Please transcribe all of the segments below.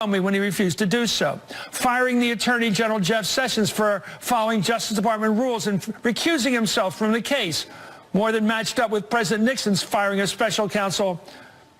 me when he refused to do so, firing the Attorney General Jeff Sessions for following Justice Department rules and recusing himself from the case, more than matched up with President Nixon's firing of special counsel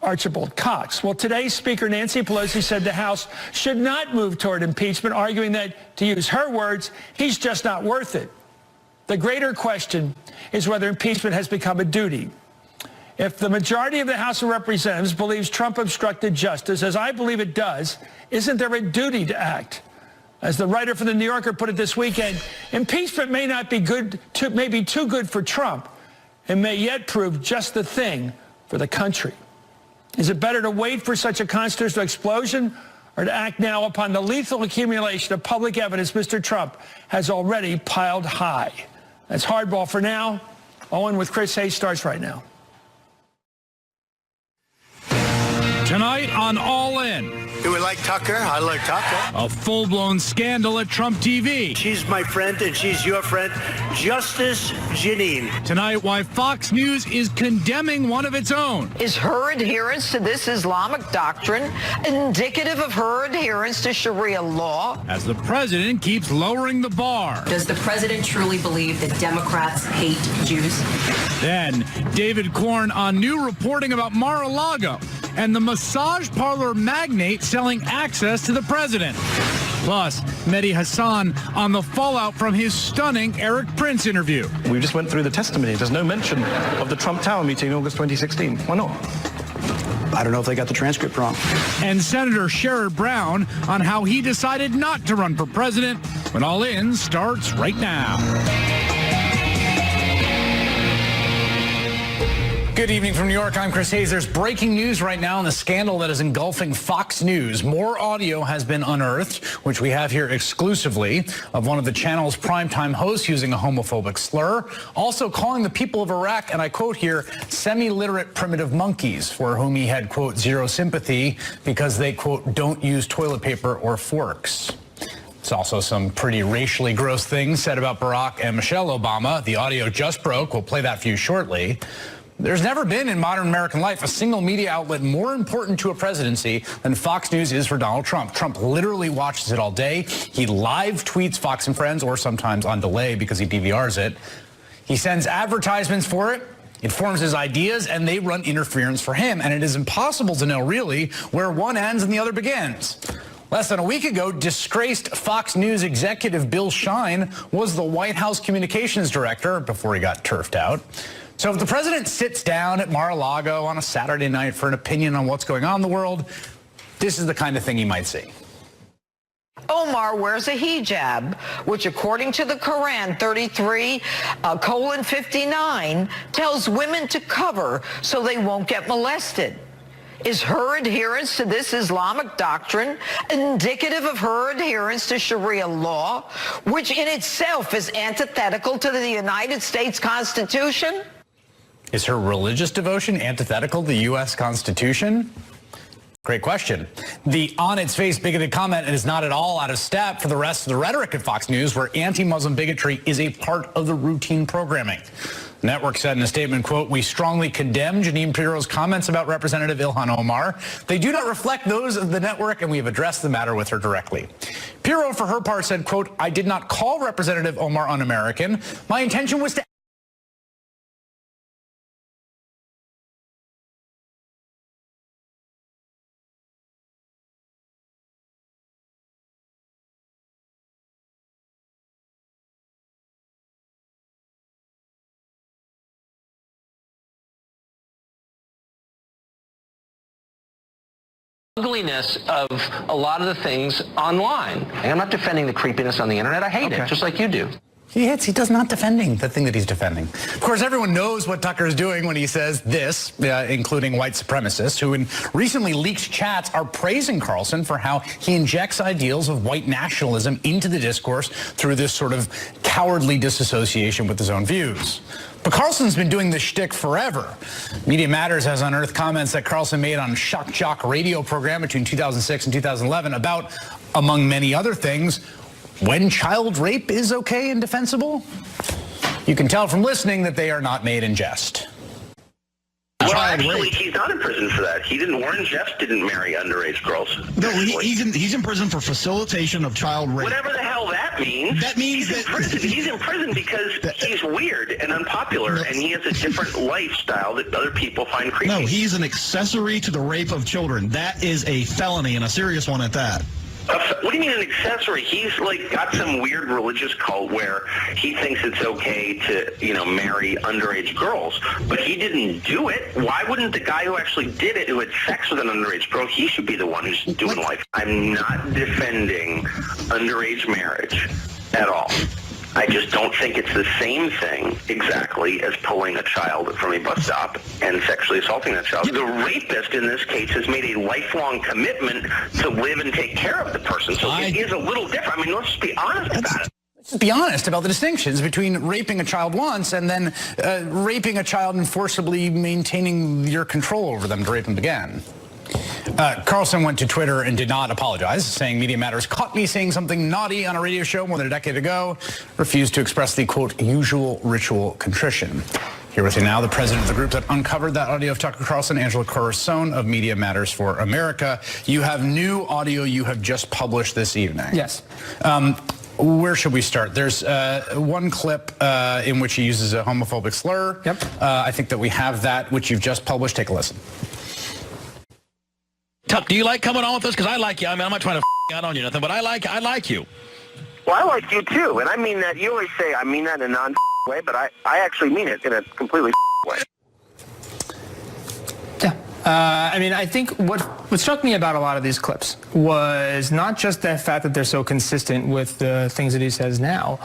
Archibald Cox. Well, today, Speaker Nancy Pelosi said the House should not move toward impeachment, arguing that, to use her words, he's just not worth it. The greater question is whether impeachment has become a duty. If the majority of the House of Representatives believes Trump obstructed justice, as I believe it does, isn't there a duty to act? As the writer for The New Yorker put it this weekend, impeachment may not be may be too good for Trump and may yet prove just the thing for the country. Is it better to wait for such a constitutional explosion or to act now upon the lethal accumulation of public evidence Mr. Trump has already piled high? That's Hardball for now. Owen with Chris Hayes starts right now. Tonight on All In. Do we like Tucker? I like Tucker. A full-blown scandal at Trump TV. She's my friend and she's your friend, Justice Janine. Tonight, why Fox News is condemning one of its own. Is her adherence to this Islamic doctrine indicative of her adherence to Sharia law? As the president keeps lowering the bar. Does the president truly believe that Democrats hate Jews? Then, David Corn on new reporting about Mar-a-Lago and the massage parlor magnate selling access to the president. Plus, Mehdi Hassan on the fallout from his stunning Eric Prince interview. We just went through the testimony. There's no mention of the Trump Tower meeting in August 2016. Why not? I don't know if they got the transcript wrong. And Senator Sherrod Brown on how he decided not to run for president when All In starts right now. Good evening from New York. I'm Chris Hayes. There's breaking news right now on the scandal that is engulfing Fox News. More audio has been unearthed, which we have here exclusively, of one of the channel's primetime hosts using a homophobic slur, also calling the people of Iraq, and I quote here, semi-literate primitive monkeys, for whom he had, quote, zero sympathy because they, quote, don't use toilet paper or forks. There's also some pretty racially gross things said about Barack and Michelle Obama. The audio just broke. We'll play that for you shortly. There's never been in modern American life a single media outlet more important to a presidency than Fox News is for Donald Trump. Trump literally watches it all day. He live tweets Fox and Friends, or sometimes on delay because he DVRs it. He sends advertisements for it, informs his ideas, and they run interference for him. And it is impossible to know really where one ends and the other begins. Less than a week ago, disgraced Fox News executive Bill Shine was the White House communications director before he got turfed out. So if the president sits down at Mar-a-Lago on a Saturday night for an opinion on what's going on in the world, this is the kind of thing he might see. Omar wears a hijab, which according to the Quran 33:59 tells women to cover so they won't get molested. Is her adherence to this Islamic doctrine indicative of her adherence to Sharia law, which in itself is antithetical to the United States Constitution? Is her religious devotion antithetical to the U.S. Constitution? Great question. The on-its-face bigoted comment is not at all out of step for the rest of the rhetoric at Fox News, where anti-Muslim bigotry is a part of the routine programming. The network said in a statement, quote, "We strongly condemn Jeanine Pirro's comments about Representative Ilhan Omar. They do not reflect those of the network, and we have addressed the matter with her directly." Pirro, for her part, said, quote, "I did not call Representative Omar un-American. My intention was to ugliness of a lot of the things online. And I'm not defending the creepiness on the internet. I hate it, just like you do. He does not defending the thing that he's defending. Of course, everyone knows what Tucker is doing when he says this, including white supremacists, who in recently leaked chats are praising Carlson for how he injects ideals of white nationalism into the discourse through this sort of cowardly disassociation with his own views. But Carlson's been doing this shtick forever. Media Matters has unearthed comments that Carlson made on Shock Jock radio program between 2006 and 2011 about, among many other things, when child rape is okay and defensible. You can tell from listening that they are not made in jest. child actually, rape. he's not in prison for that. Warren Jeffs didn't marry underage girls. No, he's in prison for facilitation of child rape. Whatever the hell that means. That means he's in prison because he's weird and unpopular, and he has a different lifestyle that other people find creepy. No, he's an accessory to the rape of children. That is a felony, and a serious one at that. What do you mean an accessory? He's got some weird religious cult where he thinks it's okay to, marry underage girls, but he didn't do it. Why wouldn't the guy who actually did it, who had sex with an underage girl, he should be the one who's doing life? I'm not defending underage marriage at all. I just don't think it's the same thing exactly as pulling a child from a bus stop and sexually assaulting that child. The rapist in this case has made a lifelong commitment to live and take care of the person. So it is a little different. I mean, let's just be honest about it. Let's be honest about the distinctions between raping a child once and then raping a child and forcibly maintaining your control over them to rape them again. Carlson went to Twitter and did not apologize, saying Media Matters caught me saying something naughty on a radio show more than a decade ago, refused to express the, quote, usual ritual contrition. Here with you now, the president of the group that uncovered that audio of Tucker Carlson, Angela Corazon of Media Matters for America. You have new audio you have just published this evening. Yes. Where should we start? There's one clip in which he uses a homophobic slur. Yep. I think that we have that, which you've just published. Take a listen. Tuck, do you like coming on with us? Because I like you. I mean, I'm not trying to out on you, nothing, but I like you. Well, I like you too, and I mean that. You always say I mean that in a non way, but I actually mean it in a completely way. Yeah. I mean, I think what struck me about a lot of these clips was not just the fact that they're so consistent with the things that he says now,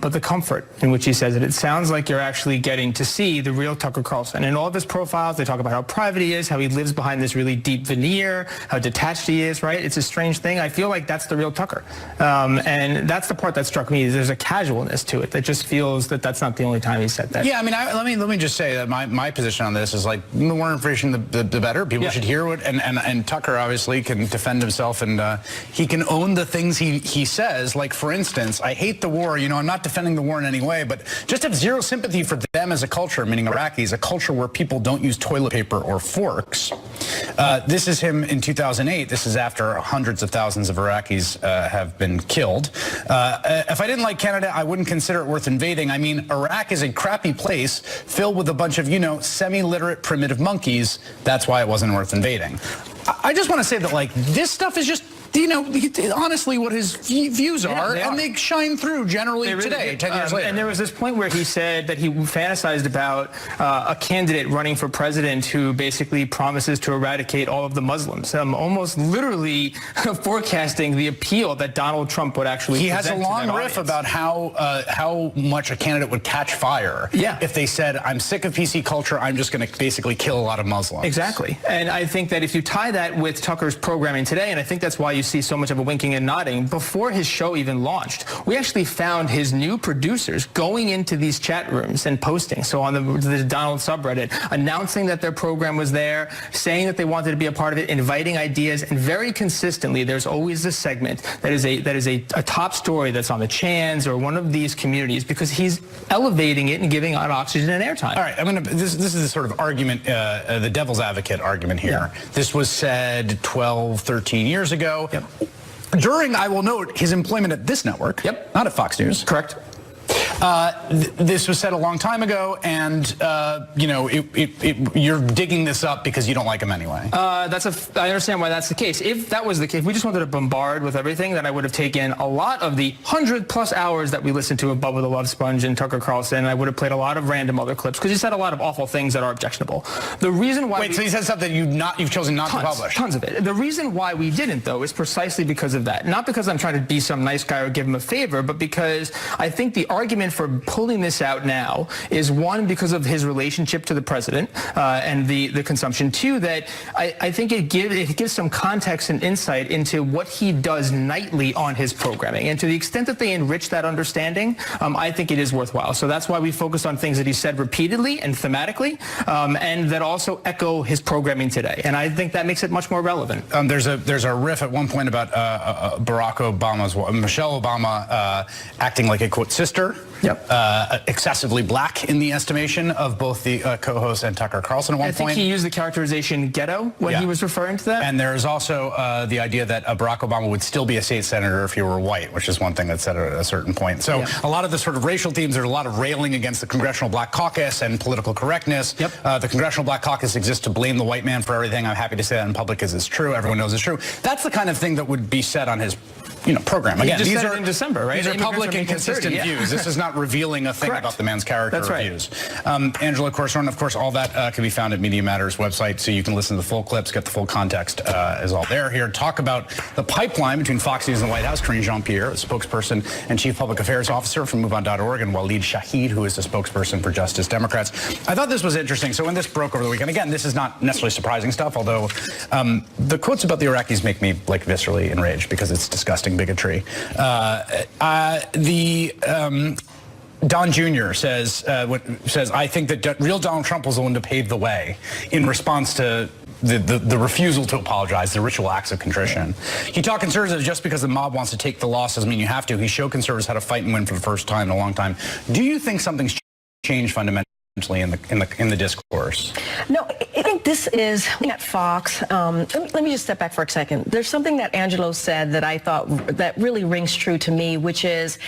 but the comfort in which he says it. It sounds like you're actually getting to see the real Tucker Carlson. In all of his profiles, they talk about how private he is, how he lives behind this really deep veneer, how detached he is, right? It's a strange thing. I feel like that's the real Tucker. And that's the part that struck me. There's a casualness to it that just feels that that's not the only time he said that. Yeah, I mean, let me just say that my position on this is like the more information, the better. People should hear what, and Tucker obviously can defend himself, and he can own the things he says. Like, for instance, I hate the war. I'm not defending the war in any way, but just have zero sympathy for them as a culture, meaning Iraqis, a culture where people don't use toilet paper or forks. This is him in 2008. This is after hundreds of thousands of Iraqis have been killed. If I didn't like Canada, I wouldn't consider it worth invading. I mean, Iraq is a crappy place filled with a bunch of, semi-literate primitive monkeys. That's why it wasn't worth invading. I just want to say that, like, this stuff is just, honestly what his views are, and they shine through generally today, 10 years later. And there was this point where he said that he fantasized about a candidate running for president who basically promises to eradicate all of the Muslims, almost literally forecasting the appeal that Donald Trump would actually present to that audience. He has a long riff about how much a candidate would catch fire if they said, I'm sick of PC culture, I'm just going to basically kill a lot of Muslims. Exactly. And I think that if you tie that with Tucker's programming today, and I think that's why you see so much of a winking and nodding, before his show even launched, we actually found his new producers going into these chat rooms and posting. So on the Donald subreddit, announcing that their program was there, saying that they wanted to be a part of it, inviting ideas, and very consistently, there's always this segment that is a top story that's on the Chans or one of these communities, because he's elevating it and giving it oxygen and airtime. All right, this is the sort of argument, the devil's advocate argument here. Yeah. This was said 12, 13 years ago. Yep. During, I will note, his employment at this network. Yep. Not at Fox News. Correct. This was said a long time ago, and you're digging this up because you don't like him anyway. I understand why that's the case. If that was the case, if we just wanted to bombard with everything, then I would have taken a lot of the 100+ hours that we listened to of Bubba the Love Sponge and Tucker Carlson. I would have played a lot of random other clips because he said a lot of awful things that are objectionable. The reason why so he said stuff that you've chosen not to publish. Tons of it. The reason why we didn't, though, is precisely because of that. Not because I'm trying to be some nice guy or give him a favor, but because I think the argument for pulling this out now is, one, because of his relationship to the president and the consumption. Two, that I think it gives some context and insight into what he does nightly on his programming. And to the extent that they enrich that understanding, I think it is worthwhile. So that's why we focus on things that he said repeatedly and thematically, and that also echo his programming today. And I think that makes it much more relevant. There's a riff at one point about Michelle Obama acting like a, quote, sister. excessively black in the estimation of both the co-host and Tucker Carlson at one point. I think he used the characterization ghetto when he was referring to that. And there's also the idea that Barack Obama would still be a state senator if he were white, which is one thing that's said at a certain point. So a lot of the sort of racial themes, there's a lot of railing against the Congressional Black Caucus and political correctness. The Congressional Black Caucus exists to blame the white man for everything. I'm happy to say that in public because it's true. Everyone knows it's true. That's the kind of thing that would be said on his program. Again, these are in December, right? These are public and consistent views. This is not revealing a thing about the man's character or views. Angela Corson, of course, all that can be found at Media Matters website, so you can listen to the full clips, get the full context is all there. Here, talk about the pipeline between Fox News and the White House. Karine Jean-Pierre, spokesperson and chief public affairs officer from MoveOn.org, and Waleed Shahid, who is the spokesperson for Justice Democrats. I thought this was interesting. So when this broke over the weekend, again, this is not necessarily surprising stuff, although the quotes about the Iraqis make me viscerally enraged because it's disgusting bigotry. Don Jr. says, I think that real Donald Trump was the one to pave the way in response to the refusal to apologize, the ritual acts of contrition. He taught conservatives just because the mob wants to take the loss doesn't mean you have to. He showed conservatives how to fight and win for the first time in a long time. Do you think something's changed fundamentally in the discourse? No, I think this is at Fox. Let me just step back for a second. There's something that Angelo said that I thought that really rings true to me, which is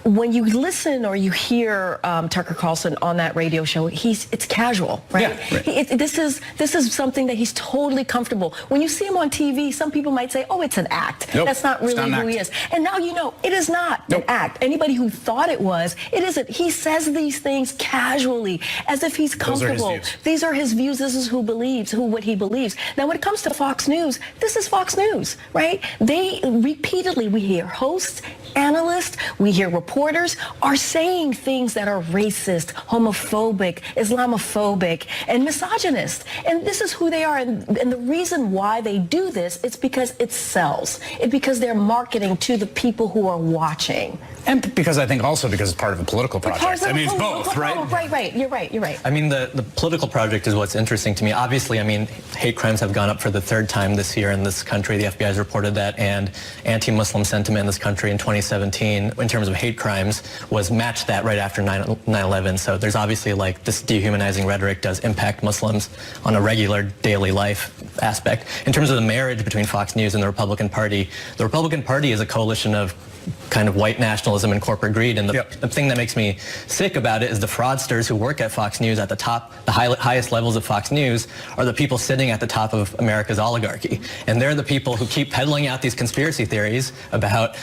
when you listen or you hear Tucker Carlson on that radio show, it's casual, right? This is something that he's totally comfortable. When you see him on TV, some people might say, "Oh, it's an act." That's not really who he is. And now you know it is not an act. Anybody who thought it was, it isn't. He says these things casually, as if he's comfortable. These are his views. This is what he believes. Now, when it comes to Fox News, this is Fox News, right? They repeatedly, we hear hosts, analysts, we hear reporters are saying things that are racist, homophobic, Islamophobic, and misogynist. And this is who they are. And the reason why they do this is because it sells. It's because they're marketing to the people who are watching. And because I think also because it's part of a political project. I mean, it's both, right? Right. You're right. I mean, the political project is what's interesting to me. Obviously, I mean, hate crimes have gone up for the third time this year in this country. The FBI has reported that, and anti-Muslim sentiment in this country in 2017, in terms of hate crimes, was matched that right after 9/11. So there's obviously this dehumanizing rhetoric does impact Muslims on a regular daily life aspect. In terms of the marriage between Fox News and the Republican Party is a coalition of kind of white nationalism and corporate greed. And the thing that makes me sick about it is the fraudsters who work at Fox News at the top, the highest levels of Fox News, are the people sitting at the top of America's oligarchy. And they're the people who keep peddling out these conspiracy theories about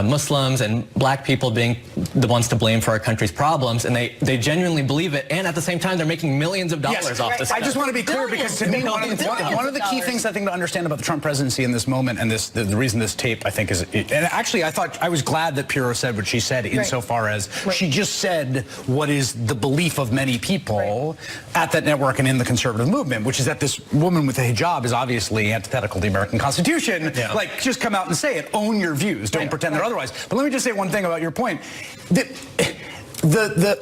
Muslims and black people being the ones to blame for our country's problems. And they genuinely believe it. And at the same time, they're making millions of dollars off this stuff. I just want to be clear because to me, one of the key things I think to understand about the Trump presidency in this moment and the reason this tape, I think, is, and actually I was glad that Pirro said what she said insofar as she just said what is the belief of many people at that network and in the conservative movement, which is that this woman with a hijab is obviously antithetical to the American Constitution. Just come out and say it. Own your views. Don't pretend they're otherwise. But let me just say one thing about your point.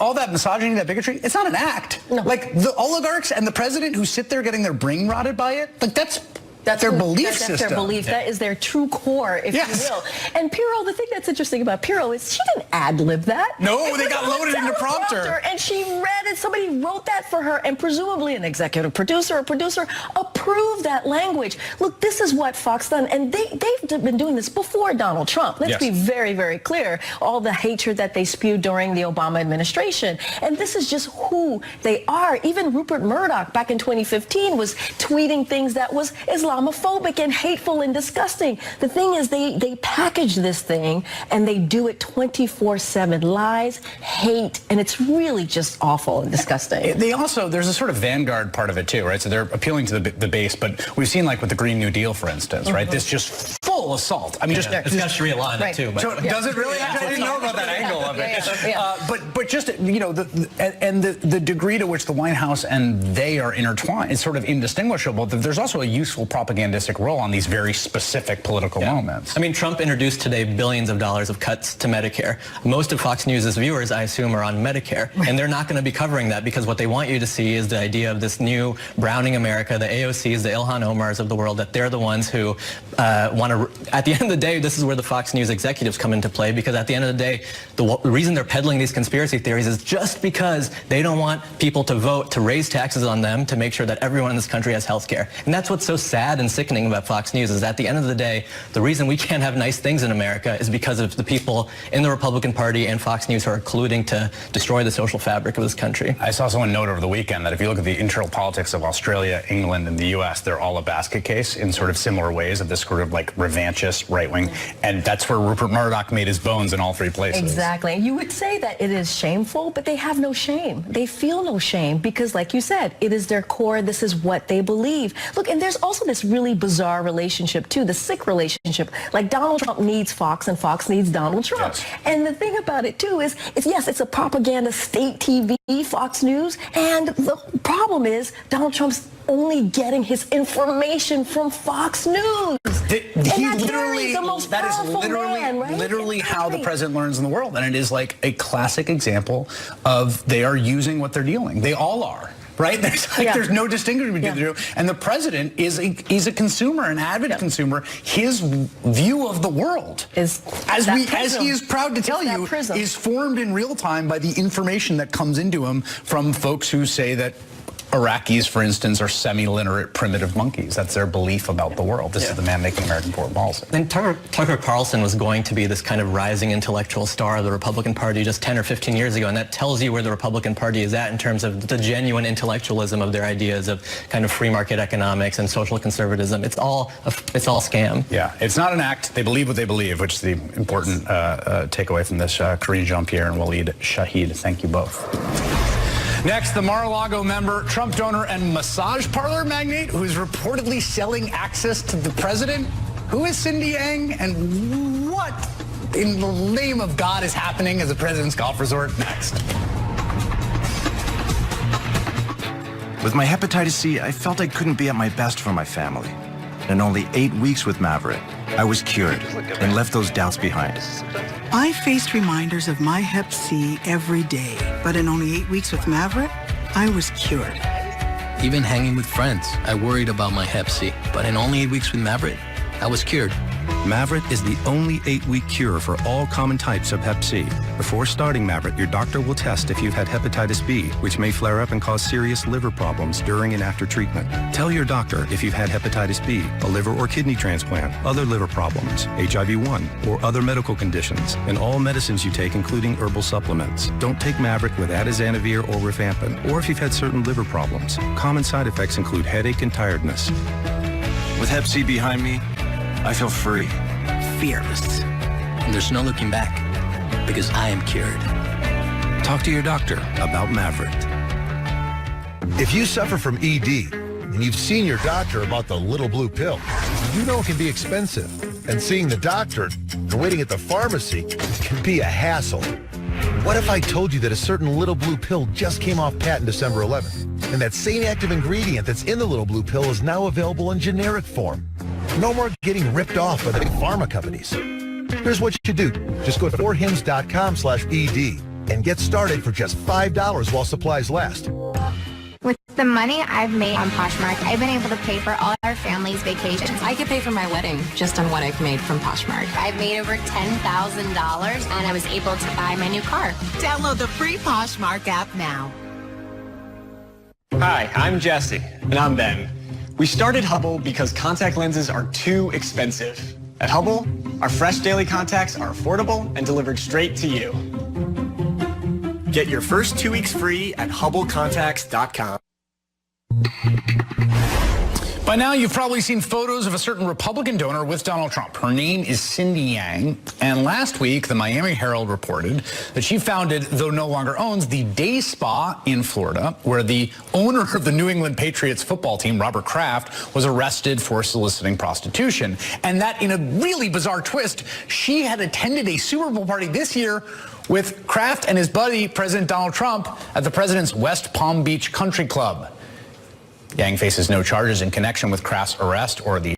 All that misogyny, that bigotry, it's not an act. Like the oligarchs and the president who sit there getting their brain rotted by it, that's their belief system. That's their belief. That is their true core, if you will. And Pirro, the thing that's interesting about Pirro is she didn't ad-lib that. No, they got loaded in the prompter. And she read it. Somebody wrote that for her, and presumably an executive producer or producer approved that language. Look, this is what Fox done, and they've been doing this before Donald Trump. Let's be very, very clear. All the hatred that they spewed during the Obama administration. And this is just who they are. Even Rupert Murdoch back in 2015 was tweeting things that was Islamophobic and hateful and disgusting. The thing is they package this thing and they do it 24/7. Lies, hate, and it's really just awful and disgusting. There's a sort of vanguard part of it too, right? So they're appealing to the base, but we've seen with the Green New Deal, for instance, right? This just full assault. I mean, it's got Sharia law in it too. But so does it really? I didn't know about that angle of it. But just the degree to which the White House and they are intertwined is sort of indistinguishable. There's also a useful propagandistic role on these very specific political moments. I mean, Trump introduced today billions of dollars of cuts to Medicare. Most of Fox News' viewers, I assume, are on Medicare, and they're not going to be covering that because what they want you to see is the idea of this new browning America, the AOCs, the Ilhan Omars of the world, that they're the ones who want to at the end of the day, this is where the Fox News executives come into play, because at the end of the day, the reason they're peddling these conspiracy theories is just because they don't want people to vote to raise taxes on them to make sure that everyone in this country has health care. And that's what's so sad and sickening about Fox News, is at the end of the day, the reason we can't have nice things in America is because of the people in the Republican Party and Fox News who are colluding to destroy the social fabric of this country. I saw someone note over the weekend that if you look at the internal politics of Australia, England, and the U.S., they're all a basket case in sort of similar ways of this sort of like revanchist right wing. And that's where Rupert Murdoch made his bones in all three places. Exactly. You would say that it is shameful, but they have no shame. They feel no shame because, like you said, it is their core. This is what they believe. Look, and there's also this really bizarre relationship, too, the sick relationship. Like Donald Trump needs Fox and Fox needs Donald Trump. Yes. And the thing about it, too, is yes, it's a propaganda state TV, Fox News. And the problem is Donald Trump's only getting his information from Fox News. Literally how the president learns in the world. And it is like a classic example of they are using what they're dealing. They all are. Right? There's no distinction between the two. And the president he's a consumer, an avid consumer. His view of the world as he is proud to tell you is formed in real time by the information that comes into him from folks who say that Iraqis, for instance, are semi-literate primitive monkeys. That's their belief about the world. This is the man making American foreign policy. And Tucker Carlson was going to be this kind of rising intellectual star of the Republican Party just 10 or 15 years ago, and that tells you where the Republican Party is at in terms of the genuine intellectualism of their ideas of kind of free market economics and social conservatism. It's all scam. Yeah, it's not an act. They believe what they believe, which is the important takeaway from this. Karine Jean-Pierre and Waleed Shahid, thank you both. Next, the Mar-a-Lago member, Trump donor, and massage parlor magnate who is reportedly selling access to the president. Who is Cindy Yang, and what in the name of God is happening at the president's golf resort? Next. With my hepatitis C, I felt I couldn't be at my best for my family. In only 8 weeks with Maverick, I was cured and left those doubts behind. I faced reminders of my Hep C every day, but in only 8 weeks with Maverick, I was cured. Even hanging with friends, I worried about my Hep C, but in only 8 weeks with Maverick, I was cured. Maverick is the only 8-week cure for all common types of Hep C. Before starting Maverick, your doctor will test if you've had hepatitis B, which may flare up and cause serious liver problems during and after treatment. Tell your doctor if you've had hepatitis B, a liver or kidney transplant, other liver problems, HIV-1, or other medical conditions, and all medicines you take, including herbal supplements. Don't take Maverick with atazanavir or rifampin, or if you've had certain liver problems. Common side effects include headache and tiredness. With Hep C behind me, I feel free. Fearless. And there's no looking back, because I am cured. Talk to your doctor about Maverick. If you suffer from ED and you've seen your doctor about the little blue pill, you know it can be expensive. And seeing the doctor and waiting at the pharmacy can be a hassle. What if I told you that a certain little blue pill just came off patent December 11th? And that same active ingredient that's in the little blue pill is now available in generic form. No more getting ripped off by the big pharma companies. Here's what you do. Just go to 4hims.com/ED and get started for just $5 while supplies last. With the money I've made on Poshmark, I've been able to pay for all our family's vacations. I could pay for my wedding just on what I've made from Poshmark. I've made over $10,000 and I was able to buy my new car. Download the free Poshmark app now. Hi, I'm Jesse. And I'm Ben. We started Hubble because contact lenses are too expensive. At Hubble, our fresh daily contacts are affordable and delivered straight to you. Get your first 2 weeks free at HubbleContacts.com. By now, you've probably seen photos of a certain Republican donor with Donald Trump. Her name is Cindy Yang, and last week, the Miami Herald reported that she founded, though no longer owns, the Day Spa in Florida, where the owner of the New England Patriots football team, Robert Kraft, was arrested for soliciting prostitution. And that, in a really bizarre twist, she had attended a Super Bowl party this year with Kraft and his buddy, President Donald Trump, at the president's West Palm Beach Country Club. Yang faces no charges in connection with Kraft's arrest or the